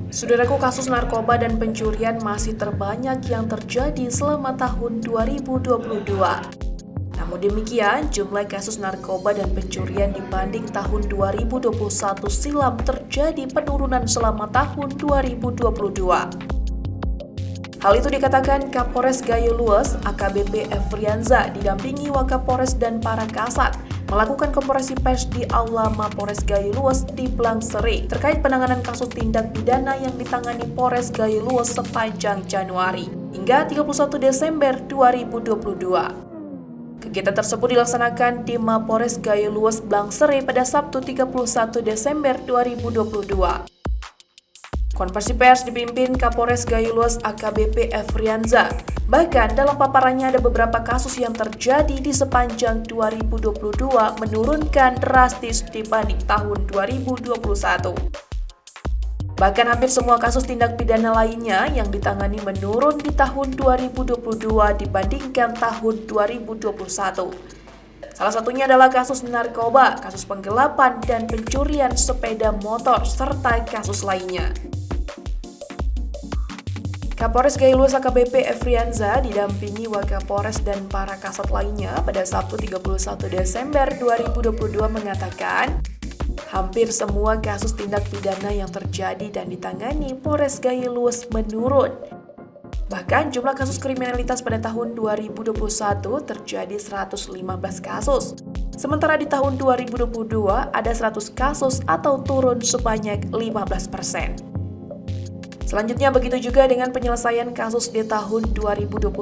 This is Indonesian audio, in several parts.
Saudaraku, kasus narkoba dan pencurian masih terbanyak yang terjadi selama tahun 2022. Namun demikian, jumlah kasus narkoba dan pencurian dibanding tahun 2021 silam terjadi penurunan selama tahun 2022. Hal itu dikatakan Kapolres Gayo Luas AKBP Efrianza didampingi Wakapolres dan para kasat melakukan konferensi pers di Aula Mapolres Gayo Luas di Blangsere terkait penanganan kasus tindak pidana yang ditangani Polres Gayo Luas sepanjang Januari hingga 31 Desember 2022. Kegiatan tersebut dilaksanakan di Mapolres Gayo Luas Blangsere pada Sabtu 31 Desember 2022. Konferensi pers dipimpin Kapolres Gayo Luas AKBP Efrianza. Bahkan dalam paparannya ada beberapa kasus yang terjadi di sepanjang 2022 menurunkan drastis dibanding tahun 2021. Bahkan hampir semua kasus tindak pidana lainnya yang ditangani menurun di tahun 2022 dibandingkan tahun 2021. Salah satunya adalah kasus narkoba, kasus penggelapan, dan pencurian sepeda motor, serta kasus lainnya. Kapolres Gayo Luas AKBP Efrianza didampingi Wakapolres dan para kasat lainnya pada Sabtu 31 Desember 2022 mengatakan, hampir semua kasus tindak pidana yang terjadi dan ditangani Polres Gayo Luas menurun. Bahkan jumlah kasus kriminalitas pada tahun 2021 terjadi 115 kasus. Sementara di tahun 2022 ada 100 kasus atau turun sebanyak 15%. Selanjutnya begitu juga dengan penyelesaian kasus di tahun 2021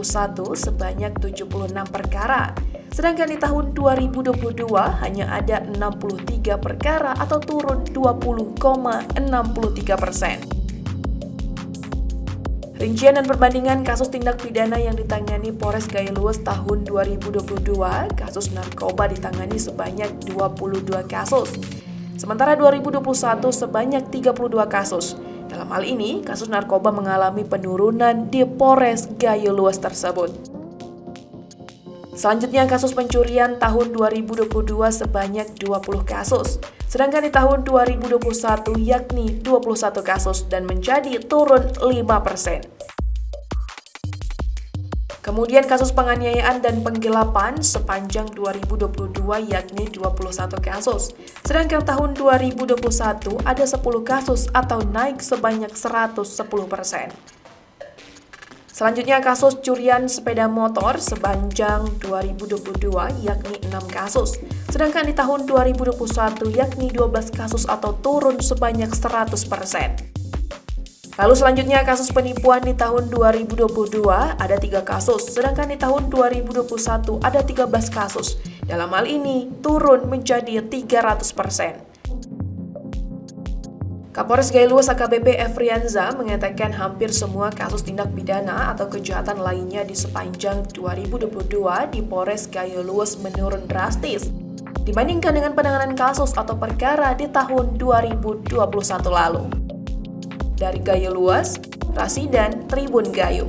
sebanyak 76 perkara. Sedangkan di tahun 2022 hanya ada 63 perkara atau turun 20,63%. Rincian dan perbandingan kasus tindak pidana yang ditangani Polres Gayo Luas tahun 2022, kasus narkoba ditangani sebanyak 22 kasus. Sementara 2021 sebanyak 32 kasus. Dalam hal ini, kasus narkoba mengalami penurunan di Polres Gayo Luas tersebut. Selanjutnya, kasus pencurian tahun 2022 sebanyak 20 kasus. Sedangkan di tahun 2021 yakni 21 kasus dan menjadi turun 5%. Kemudian kasus penganiayaan dan penggelapan sepanjang 2022 yakni 21 kasus. Sedangkan tahun 2021 ada 10 kasus atau naik sebanyak 110%. Selanjutnya kasus curian sepeda motor sepanjang 2022 yakni 6 kasus. Sedangkan di tahun 2021 yakni 12 kasus atau turun sebanyak 100%. Lalu selanjutnya kasus penipuan di tahun 2022 ada 3 kasus, sedangkan di tahun 2021 ada 13 kasus. Dalam hal ini turun menjadi 300%. Kapolres Gayo Luas AKBP Efrianza mengatakan hampir semua kasus tindak pidana atau kejahatan lainnya di sepanjang 2022 di Polres Gayo Luas menurun drastis dibandingkan dengan penanganan kasus atau perkara di tahun 2021 lalu. Dari Gayo Luas, Rasidan, Tribun Gayo.